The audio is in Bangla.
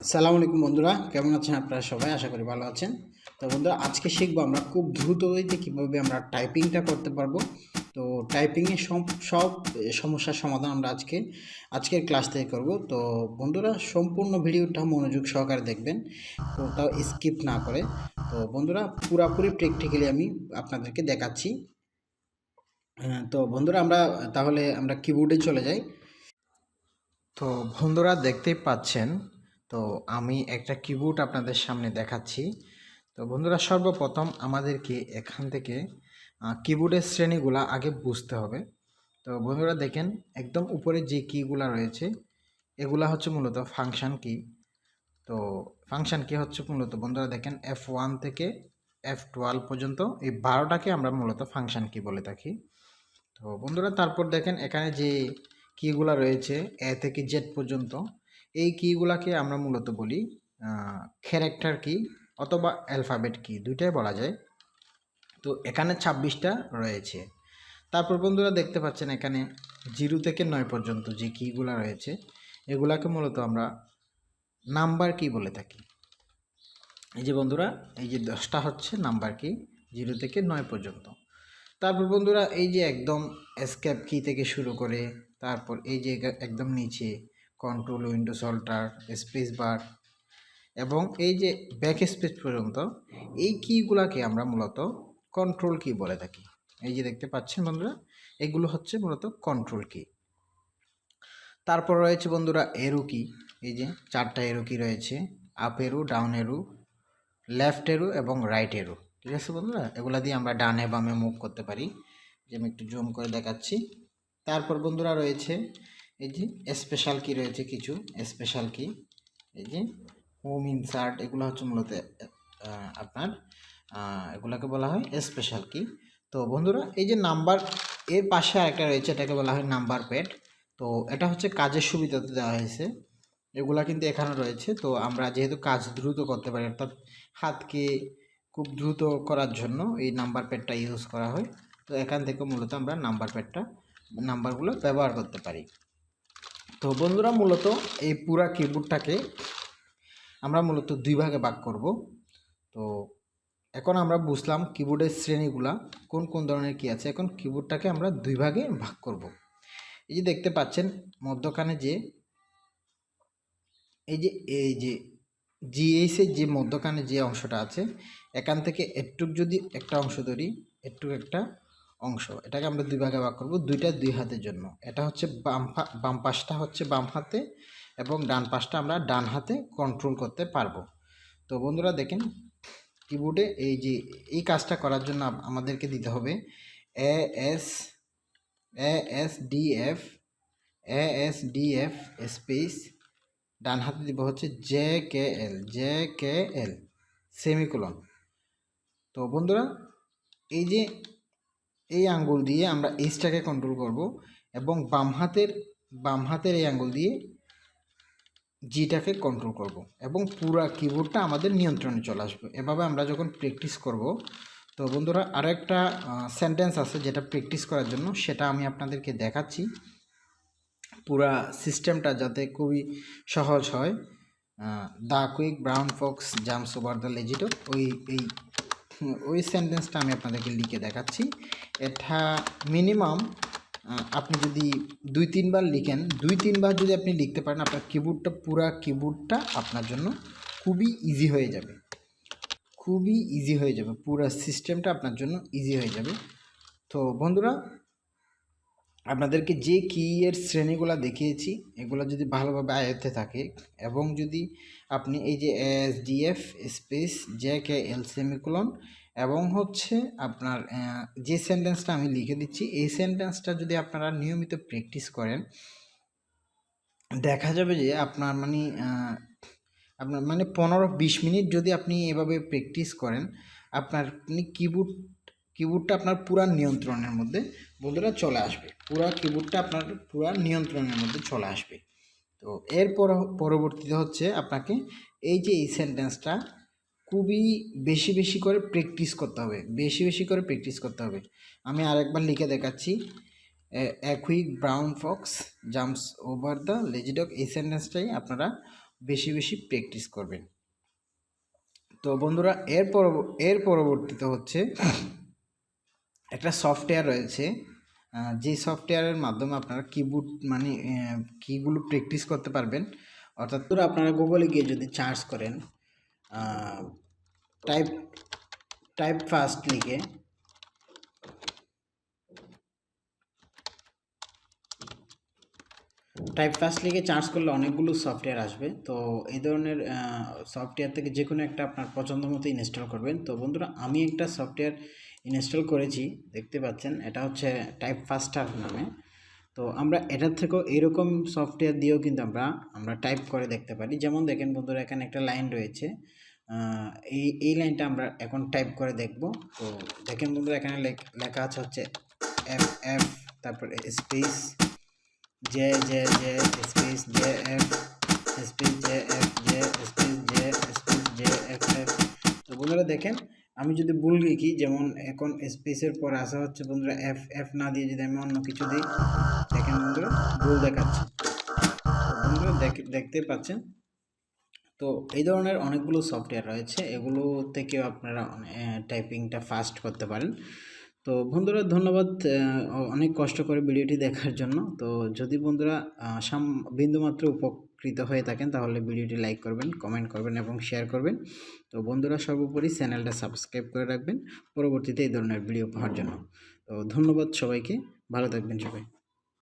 আসসালামু আলাইকুম বন্ধুরা, কেমন আছেন আপনারা সবাই? আশা করি ভালো আছেন। তো বন্ধুরা, আজকে শিখবো আমরা খুব দ্রুত গতিতে কীভাবে আমরা টাইপিংটা করতে পারবো। তো টাইপিংয়ের সব সমস্যার সমাধান আমরা আজকের ক্লাস থেকে করব। তো বন্ধুরা, সম্পূর্ণ ভিডিওটা মনোযোগ সহকারে দেখবেন, কোথাও স্কিপ না করে। তো বন্ধুরা, পুরাপুরি প্র্যাকটিক্যালি আমি আপনাদেরকে দেখাচ্ছি। তো বন্ধুরা, আমরা কিবোর্ডে চলে যাই। তো বন্ধুরা, দেখতেই পাচ্ছেন, তো আমি একটা কিবোর্ড আপনাদের সামনে দেখাচ্ছি। তো বন্ধুরা, সর্বপ্রথম আমাদেরকে এখান থেকে কিবোর্ডের শ্রেণীগুলা আগে বুঝতে হবে। তো বন্ধুরা দেখেন, একদম উপরে যে কিগুলা রয়েছে এগুলা হচ্ছে মূলত ফাংশন কি। তো ফাংশন কি হচ্ছে মূলত বন্ধুরা দেখেন, F1 থেকে F12 পর্যন্ত এই 12টাকে আমরা মূলত ফাংশন কি বলে থাকি। তো বন্ধুরা, তারপর দেখেন এখানে যে কিগুলা রয়েছে এ থেকে জেড পর্যন্ত, এই কিগুলাকে আমরা মূলত বলি ক্যারেক্টার কি অথবা অ্যালফাবেট কি, দুইটাই বলা যায়। তো এখানে 26টা রয়েছে। তারপর বন্ধুরা দেখতে পাচ্ছেন এখানে 0 থেকে 9 পর্যন্ত যে কিগুলা রয়েছে এগুলাকে মূলত আমরা নাম্বার কি বলে থাকি। এই যে বন্ধুরা, এই যে 10টা হচ্ছে নাম্বার কি 0 থেকে 9 পর্যন্ত। তারপর বন্ধুরা, এই যে একদম এসকেপ কি থেকে শুরু করে তারপর এই যে একদম নিচে control, windows, alt, space bar এবং এই যে ব্যাক স্পেস পর্যন্ত, এই কিগুলাকে আমরা মূলত কন্ট্রোল কি বলে থাকি। এই যে দেখতে পাচ্ছেন বন্ধুরা, এগুলো হচ্ছে মূলত কন্ট্রোল কি। তারপর রয়েছে বন্ধুরা এরো কি, এই যে 4টা এরো কি রয়েছে, আপ এরো, ডাউন এরো, লেফট এরো এবং রাইট এরো। ঠিক আছে বন্ধুরা, এগুলা দিয়ে আমরা ডানে বামে মুভ করতে পারি। যে আমি একটু জুম করে দেখাচ্ছি। তারপর বন্ধুরা রয়েছে এই যে স্পেশাল কি রয়েছে, কিছু স্পেশাল কি, এই যে হোম, ইনসার্ট, এগুলো হচ্ছে মূলত আপনার এগুলাকে বলা হয় স্পেশাল কি। তো বন্ধুরা, এই যে নাম্বার এর পাশে আরেকটা রয়েছে, এটাকে বলা হয় নাম্বার প্যাড। তো এটা হচ্ছে কাজের সুবিধাতে দেওয়া হয়েছে, এগুলা কিন্তু এখানে রয়েছে। তো আমরা যেহেতু কাজ দ্রুত করতে পারি, অর্থাৎ হাতকে খুব দ্রুত করার জন্য এই নাম্বার প্যাডটা ইউজ করা হয়। তো এখান থেকে মূলত আমরা নাম্বারগুলো ব্যবহার করতে পারি। তো বন্ধুরা, মূলত এই পুরা কিবোর্ডটাকে আমরা মূলত দুই ভাগে ভাগ করব। তো এখন আমরা বুঝলাম কিবোর্ডের শ্রেণীগুলা কোন কোন ধরনের কি আছে। এখন কিবোর্ডটাকে আমরা দুই ভাগে ভাগ করব। এই যে দেখতে পাচ্ছেন মধ্যখানে যে এই যে জিএসের যে মধ্যখানে যে অংশটা আছে, এখান থেকে একটুক যদি একটা অংশ ধরি, একটুক একটা অংশ, এটাকে আমরা দুই ভাগে ভাগ করব, দুইটা দুই হাতের জন্য। এটা হচ্ছে বাম পাশটা হচ্ছে বাম হাতে এবং ডান পাশটা আমরা ডান হাতে কন্ট্রোল করতে পারবো। তো বন্ধুরা দেখেন, কিবোর্ডে এই যে এই কাজটা করার জন্য আমাদেরকে দিতে হবে এএসডিএফ স্পেস, ডান হাতে দিব হচ্ছে জে কে এল সেমিকোলন। তো বন্ধুরা, এই যে এই আঙ্গুল দিয়ে আমরা এইচটাকে কন্ট্রোল করব এবং বাম হাতের এই আঙ্গুল দিয়ে জিটাকে কন্ট্রোল করব এবং পুরো কিবোর্ডটা আমাদের নিয়ন্ত্রণে চলে আসবে। এভাবে আমরা যখন প্র্যাকটিস করব। তো বন্ধুরা, আরও একটা সেন্টেন্স আছে যেটা প্র্যাকটিস করার জন্য, সেটা আমি আপনাদেরকে দেখাচ্ছি পুরা সিস্টেমটা যাতে খুবই সহজ হয়। The quick brown Fox jumps over the lazy dog, ওই সেন্টেন্সটা আমি আপনাদেরকে লিখে দেখাচ্ছি। এটা মিনিমাম আপনি যদি 2-3 বার লিখেন, 2-3 বার যদি আপনি লিখতে পারেন, আপনার পুরা কিবোর্ডটা আপনার জন্য খুবই ইজি হয়ে যাবে, পুরা সিস্টেমটা আপনার জন্য ইজি হয়ে যাবে। তো বন্ধুরা, আপনাদেরকে যে কি এর শ্রেণীগুলো দেখিয়েছি এগুলো যদি ভালোভাবে আয়ত্তে থাকে এবং যদি আপনি এই যে এসডিএফ স্পেস জে-কে-এল সেমিকোলন এবং হচ্ছে আপনার যে সেন্টেন্সটা আমি লিখে দিচ্ছি, এই সেন্টেন্সটা যদি আপনারা নিয়মিত প্র্যাকটিস করেন, দেখা যাবে যে আপনার মানে 15-20 মিনিট যদি আপনি এভাবে প্র্যাকটিস করেন, আপনার কিবোর্ডটা আপনার পুরা নিয়ন্ত্রণের মধ্যে বন্ধুরা চলে আসবে। পুরা কিবোর্ডটা আপনার পুরা নিয়ন্ত্রণের মধ্যে চলে আসবে। তো পরবর্তীতে হচ্ছে আপনাকে এই যে এই সেন্টেন্সটা খুবই বেশি করে প্র্যাকটিস করতে হবে। আমি আরেকবার লিখে দেখাচ্ছি, a quick brown Fox jumps over the lazy dog. এই সেন্টেন্সটাই আপনারা বেশি বেশি প্র্যাকটিস করবেন। তো বন্ধুরা এর পরবর্তীতে হচ্ছে একটা সফটওয়্যার রয়েছে, যে সফটওয়্যারের মাধ্যমে আপনারা কিবোর্ড মানে কিগুলো প্র্যাকটিস করতে পারবেন। অর্থাৎ ধরো আপনারা গুগলে গিয়ে যদি সার্চ করেন টাইপ টাইপ ফাস্ট লিখে, টাইপ ফাস্ট লিখে সার্চ করলে অনেকগুলো সফটওয়্যার আসবে। তো এই ধরনের সফটওয়্যার থেকে যে কোনো একটা আপনার পছন্দ মতো ইনস্টল করবেন। তো বন্ধুরা আমি একটা সফটওয়্যার ইনস্টল করেছি, দেখতে পাচ্ছেন, এটা হচ্ছে টাইপ ফাস্টার নামে। তো আমরা এটার থেকেও এরকম সফটওয়্যার দিয়েও কিন্তু আমরা টাইপ করে দেখতে পারি। যেমন দেখেন বন্ধুরা, এখানে একটা লাইন রয়েছে, এই লাইনটা আমরা এখন টাইপ করে দেখব। তো দেখেন বন্ধুরা, এখানে লেখা আছে হচ্ছে এফ এফ, তারপরে space J J J space J F space J F J space J space J F F. তো বন্ধুরা দেখেন, আমি যদি ভুল লিখি, যেমন এখন স্পেসের পর আসা হচ্ছে বন্ধুরা এফ এফ না দিয়ে যদি আমি অন্য কিছু দিই, দেখেন বন্ধুরা ভুল দেখাচ্ছে। বন্ধুরা দেখতে পাচ্ছেন। তো এই ধরনের অনেকগুলো সফটওয়্যার রয়েছে, এগুলো থেকেও আপনারা টাইপিংটা ফাস্ট করতে পারেন। তো বন্ধুরা ধন্যবাদ অনেক কষ্ট করে ভিডিওটি দেখার জন্য। তো যদি বন্ধুরা বিন্দুমাত্র উপকৃত হয়ে থাকেন তাহলে ভিডিওটি লাইক করবেন, কমেন্ট করবেন এবং শেয়ার করবেন। তো বন্ধুরা সর্বোপরি চ্যানেলটা সাবস্ক্রাইব করে রাখবেন পরবর্তীতে এই ধরনের ভিডিও পাওয়ার জন্য। তো ধন্যবাদ সবাইকে, ভালো থাকবেন সবাই।